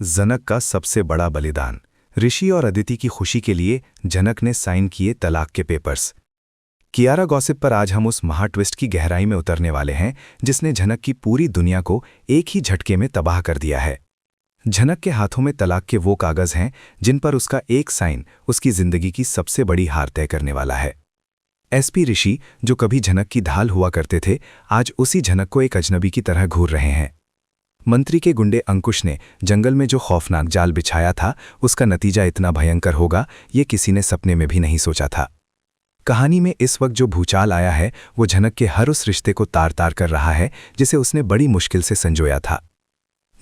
जनक का सबसे बड़ा बलिदान। ऋषि और अदिति की खुशी के लिए जनक ने साइन किए तलाक के पेपर्स। कियारा गॉसिप पर आज हम उस महा ट्विस्ट की गहराई में उतरने वाले हैं जिसने जनक की पूरी दुनिया को एक ही झटके में तबाह कर दिया है। जनक के हाथों में तलाक के वो कागज हैं जिन पर उसका एक साइन उसकी जिंदगी की सबसे बड़ी हार तय करने वाला है। एसपी ऋषि, जो कभी जनक की ढाल हुआ करते थे, आज उसी जनक को एक अजनबी की तरह घूर रहे हैं। मंत्री के गुंडे अंकुश ने जंगल में जो खौफनाक जाल बिछाया था, उसका नतीजा इतना भयंकर होगा ये किसी ने सपने में भी नहीं सोचा था। कहानी में इस वक्त जो भूचाल आया है वो जनक के हर उस रिश्ते को तार तार कर रहा है जिसे उसने बड़ी मुश्किल से संजोया था।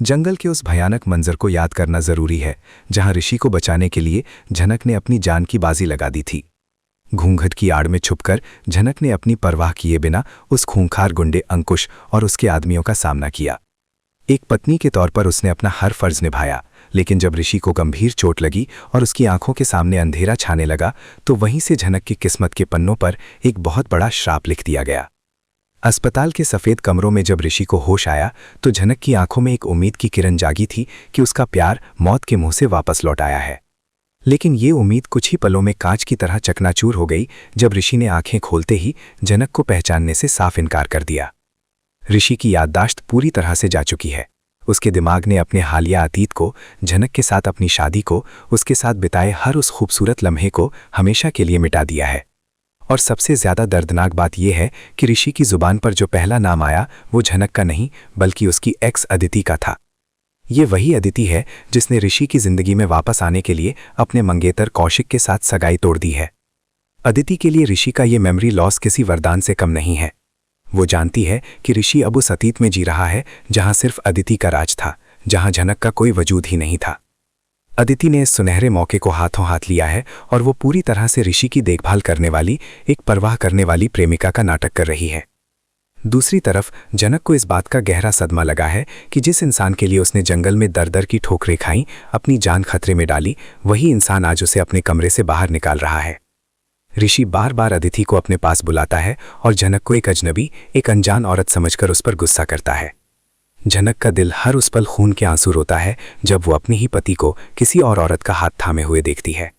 जंगल के उस भयानक मंजर को याद करना जरूरी है जहां ऋषि को बचाने के लिए जनक ने अपनी जान की बाजी लगा दी थी। घूंघट की आड़ में छुपकर जनक ने अपनी परवाह किए बिना उस खूंखार गुंडे अंकुश और उसके आदमियों का सामना किया। एक पत्नी के तौर पर उसने अपना हर फर्ज निभाया, लेकिन जब ऋषि को गंभीर चोट लगी और उसकी आंखों के सामने अंधेरा छाने लगा तो वहीं से जनक की किस्मत के पन्नों पर एक बहुत बड़ा श्राप लिख दिया गया। अस्पताल के सफ़ेद कमरों में जब ऋषि को होश आया तो जनक की आंखों में एक उम्मीद की किरण जागी थी कि उसका प्यार मौत के मुंह से वापस लौट आया है। लेकिन ये उम्मीद कुछ ही पलों में कांच की तरह चकनाचूर हो गई जब ऋषि ने आंखें खोलते ही जनक को पहचानने से साफ इनकार कर दिया। ऋषि की याददाश्त पूरी तरह से जा चुकी है। उसके दिमाग ने अपने हालिया अतीत को, जनक के साथ अपनी शादी को, उसके साथ बिताए हर उस खूबसूरत लम्हे को हमेशा के लिए मिटा दिया है। और सबसे ज्यादा दर्दनाक बात यह है कि ऋषि की जुबान पर जो पहला नाम आया वो जनक का नहीं बल्कि उसकी एक्स अदिति का था। ये वही अदिति है जिसने ऋषि की जिंदगी में वापस आने के लिए अपने मंगेतर कौशिक के साथ सगाई तोड़ दी है। अदिति के लिए ऋषि का ये मेमोरी लॉस किसी वरदान से कम नहीं है। वो जानती है कि ऋषि अब उस अतीत में जी रहा है जहां सिर्फ अदिति का राज था, जहां जनक का कोई वजूद ही नहीं था। अदिति ने इस सुनहरे मौके को हाथों हाथ लिया है और वो पूरी तरह से ऋषि की देखभाल करने वाली, एक परवाह करने वाली प्रेमिका का नाटक कर रही है। दूसरी तरफ जनक को इस बात का गहरा सदमा लगा है कि जिस इंसान के लिए उसने जंगल में दर दर की ठोकरें खाई, अपनी जान खतरे में डाली, वही इंसान आज उसे अपने कमरे से बाहर निकाल रहा है। ऋषि बार बार अदिति को अपने पास बुलाता है और जनक को एक अजनबी, एक अनजान औरत समझकर उस पर गुस्सा करता है। जनक का दिल हर उस पल खून के आंसू रोता है जब वो अपने ही पति को किसी और औरत का हाथ थामे हुए देखती है।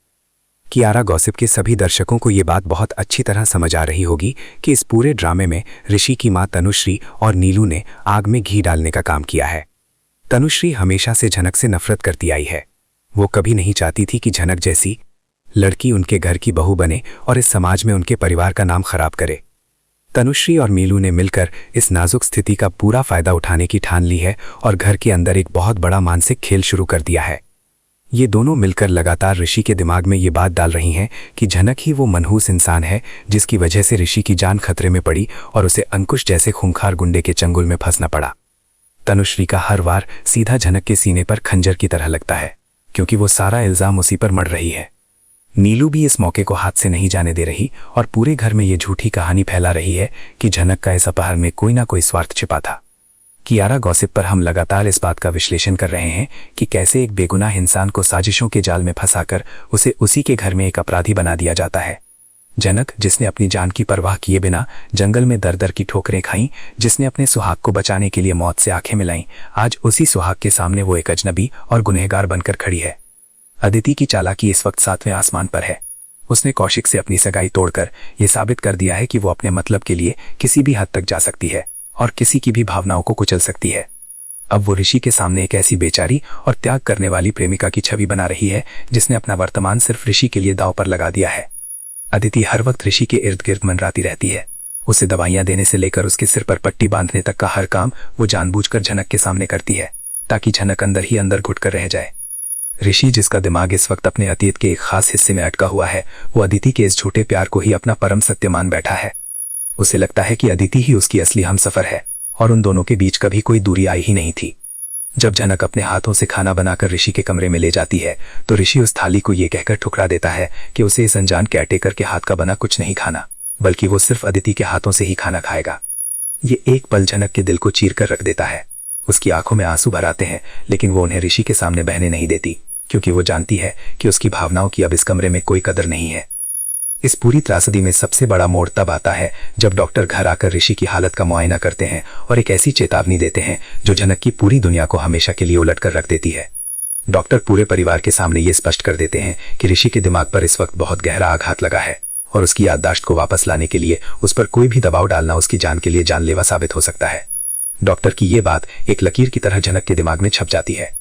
कियारा गॉसिप के सभी दर्शकों को ये बात बहुत अच्छी तरह समझ आ रही होगी कि इस पूरे ड्रामे में ऋषि की मां तनुश्री और नीलू ने आग में घी डालने का काम किया है। तनुश्री हमेशा से जनक से नफरत करती आई है। वो कभी नहीं चाहती थी कि जनक जैसी लड़की उनके घर की बहू बने और इस समाज में उनके परिवार का नाम खराब करे। तनुश्री और मीलू ने मिलकर इस नाजुक स्थिति का पूरा फायदा उठाने की ठान ली है और घर के अंदर एक बहुत बड़ा मानसिक खेल शुरू कर दिया है। ये दोनों मिलकर लगातार ऋषि के दिमाग में ये बात डाल रही हैं कि जनक ही वो मनहूस इंसान है जिसकी वजह से ऋषि की जान खतरे में पड़ी और उसे अंकुश जैसे खूंखार गुंडे के चंगुल में फंसना पड़ा। तनुश्री का हर वार सीधा जनक के सीने पर खंजर की तरह लगता है क्योंकि वो सारा इल्जाम उसी पर मढ़ रही है। नीलू भी इस मौके को हाथ से नहीं जाने दे रही और पूरे घर में ये झूठी कहानी फैला रही है कि जनक का इस अपहरण में कोई ना कोई स्वार्थ छिपा था। कियारा गॉसिप पर हम लगातार इस बात का विश्लेषण कर रहे हैं कि कैसे एक बेगुनाह इंसान को साजिशों के जाल में फंसाकर उसे उसी के घर में एक अपराधी बना दिया जाता है। जनक, जिसने अपनी जान की परवाह किए बिना जंगल में दर दर की ठोकरें खाईं, जिसने अपने सुहाग को बचाने के लिए मौत से आंखें मिलाईं, आज उसी सुहाग के सामने वो एक अजनबी और गुनहगार बनकर खड़ी है। अदिति की चालाकी इस वक्त 7वें आसमान पर है। उसने कौशिक से अपनी सगाई तोड़कर यह साबित कर दिया है कि वो अपने मतलब के लिए किसी भी हद तक जा सकती है और किसी की भी भावनाओं को कुचल सकती है। अब वो ऋषि के सामने एक ऐसी बेचारी और त्याग करने वाली प्रेमिका की छवि बना रही है जिसने अपना वर्तमान सिर्फ ऋषि के लिए दांव पर लगा दिया है। अदिति हर वक्त ऋषि के इर्द गिर्द मंडराती रहती है। उसे दवाइयां देने से लेकर उसके सिर पर पट्टी बांधने तक का हर काम वो जानबूझकर जनक के सामने करती है ताकि जनक अंदर ही अंदर घुटकर रह जाए। ऋषि, जिसका दिमाग इस वक्त अपने अतीत के एक खास हिस्से में अटका हुआ है, वो अदिति के इस झूठे प्यार को ही अपना परम सत्य मान बैठा है। उसे लगता है कि अदिति ही उसकी असली हमसफर है और उन दोनों के बीच कभी कोई दूरी आई ही नहीं थी। जब जनक अपने हाथों से खाना बनाकर ऋषि के कमरे में ले जाती है तो ऋषि उस थाली को ये कहकर ठुकरा देता है कि उसे इस अनजान केयरटेकर के हाथ का बना कुछ नहीं खाना, बल्कि वो सिर्फ अदिति के हाथों से ही खाना खाएगा। ये एक पल जनक के दिल को चीर कर रख देता है। उसकी आंखों में आंसू भर आते हैं, लेकिन वो उन्हें ऋषि के सामने बहने नहीं देती क्योंकि वो जानती है कि उसकी भावनाओं की अब इस कमरे में कोई कदर नहीं है। इस पूरी त्रासदी में सबसे बड़ा मोड़ तब आता है जब डॉक्टर घर आकर ऋषि की हालत का मुआयना करते हैं और एक ऐसी चेतावनी देते हैं जो जनक की पूरी दुनिया को हमेशा के लिए उलट कर रख देती है। डॉक्टर पूरे परिवार के सामने ये स्पष्ट कर देते हैं कि ऋषि के दिमाग पर इस वक्त बहुत गहरा आघात लगा है और उसकी याददाश्त को वापस लाने के लिए उस पर कोई भी दबाव डालना उसकी जान के लिए जानलेवा साबित हो सकता है। डॉक्टर की ये बात एक लकीर की तरह जनक के दिमाग में छप जाती है।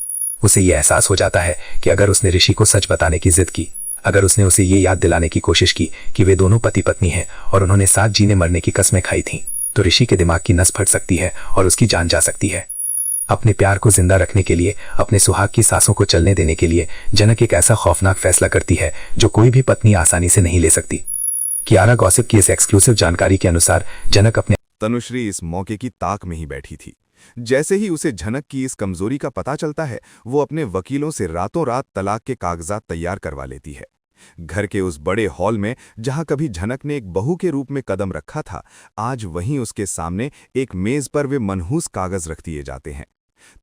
उसे ये एहसास हो जाता है कि अगर उसने ऋषि को सच बताने की जिद की, अगर उसने उसे ये याद दिलाने की कोशिश की कि वे दोनों पति पत्नी हैं और उन्होंने साथ जीने मरने की कस्में खाई थीं, तो ऋषि के दिमाग की नस फट सकती है और उसकी जान जा सकती है। अपने प्यार को जिंदा रखने के लिए, अपने सुहाग की सांसों को चलने देने के लिए जनक एक ऐसा खौफनाक फैसला करती है जो कोई भी पत्नी आसानी से नहीं ले सकती। कियारा गॉसिप की इस एक्सक्लूसिव जानकारी के अनुसार जनक अपने तनुश्री इस मौके की ताक में ही बैठी थी। जैसे ही उसे झनक की इस कमजोरी का पता चलता है, वो अपने वकीलों से रातों रात तलाक के कागजात तैयार करवा लेती है। घर के उस बड़े हॉल में जहां कभी झनक ने एक बहू के रूप में कदम रखा था, आज वहीं उसके सामने एक मेज पर वे मनहूस कागज रख दिए जाते हैं।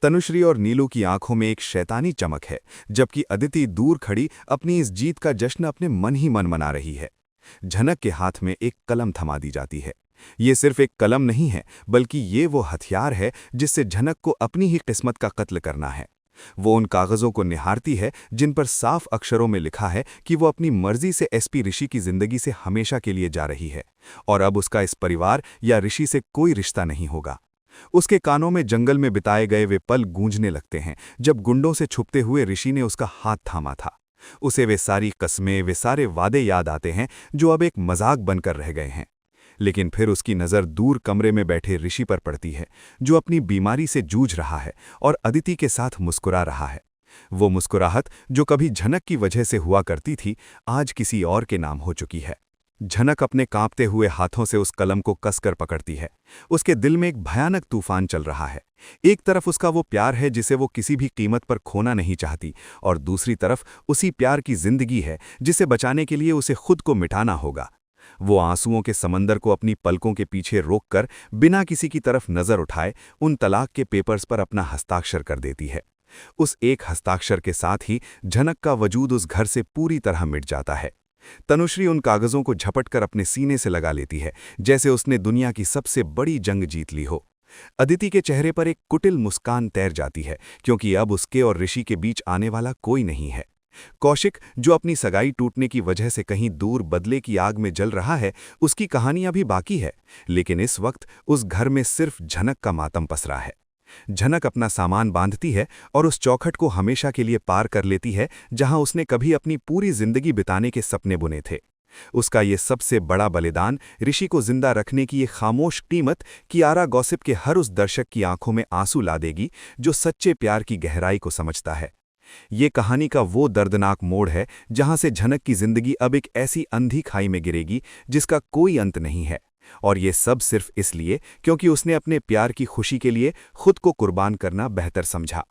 तनुश्री और नीलू की आंखों में एक शैतानी चमक है, जबकि अदिति दूर खड़ी अपनी इस जीत का जश्न अपने मन ही मन मना रही है। झनक के हाथ में एक कलम थमा दी जाती है। ये सिर्फ एक कलम नहीं है, बल्कि ये वो हथियार है जिससे झनक को अपनी ही किस्मत का कत्ल करना है। वो उन कागजों को निहारती है जिन पर साफ अक्षरों में लिखा है कि वो अपनी मर्जी से एसपी ऋषि की जिंदगी से हमेशा के लिए जा रही है और अब उसका इस परिवार या ऋषि से कोई रिश्ता नहीं होगा। उसके कानों में जंगल में बिताए गए वे पल गूंजने लगते हैं जब गुंडों से छुपते हुए ऋषि ने उसका हाथ थामा था। उसे वे सारी कस्में, वे सारे वादे याद आते हैं जो अब एक मजाक बनकर रह गए हैं। लेकिन फिर उसकी नज़र दूर कमरे में बैठे ऋषि पर पड़ती है, जो अपनी बीमारी से जूझ रहा है और अदिति के साथ मुस्कुरा रहा है। वो मुस्कुराहट जो कभी झनक की वजह से हुआ करती थी, आज किसी और के नाम हो चुकी है। झनक अपने कांपते हुए हाथों से उस कलम को कसकर पकड़ती है। उसके दिल में एक भयानक तूफान चल रहा है। एक तरफ उसका वो प्यार है जिसे वो किसी भी कीमत पर खोना नहीं चाहती, और दूसरी तरफ उसी प्यार की जिंदगी है जिसे बचाने के लिए उसे खुद को मिटाना होगा। वो आंसुओं के समंदर को अपनी पलकों के पीछे रोककर बिना किसी की तरफ नजर उठाए उन तलाक के पेपर्स पर अपना हस्ताक्षर कर देती है। उस एक हस्ताक्षर के साथ ही झनक का वजूद उस घर से पूरी तरह मिट जाता है। तनुश्री उन कागजों को झपटकर अपने सीने से लगा लेती है, जैसे उसने दुनिया की सबसे बड़ी जंग जीत ली हो। अदिति के चेहरे पर एक कुटिल मुस्कान तैर जाती है, क्योंकि अब उसके और ऋषि के बीच आने वाला कोई नहीं है। कौशिक, जो अपनी सगाई टूटने की वजह से कहीं दूर बदले की आग में जल रहा है, उसकी कहानी अभी बाकी है, लेकिन इस वक्त उस घर में सिर्फ झनक का मातम पसरा है। झनक अपना सामान बांधती है और उस चौखट को हमेशा के लिए पार कर लेती है जहां उसने कभी अपनी पूरी जिंदगी बिताने के सपने बुने थे। उसका ये सबसे बड़ा बलिदान, ऋषि को जिंदा रखने की ये खामोश कीमत, कियारा गॉसिप के हर उस दर्शक की आंखों में आंसू ला देगी जो सच्चे प्यार की गहराई को समझता है। ये कहानी का वो दर्दनाक मोड़ है जहां से झनक की जिंदगी अब एक ऐसी अंधी खाई में गिरेगी जिसका कोई अंत नहीं है, और ये सब सिर्फ इसलिए क्योंकि उसने अपने प्यार की खुशी के लिए खुद को कुर्बान करना बेहतर समझा।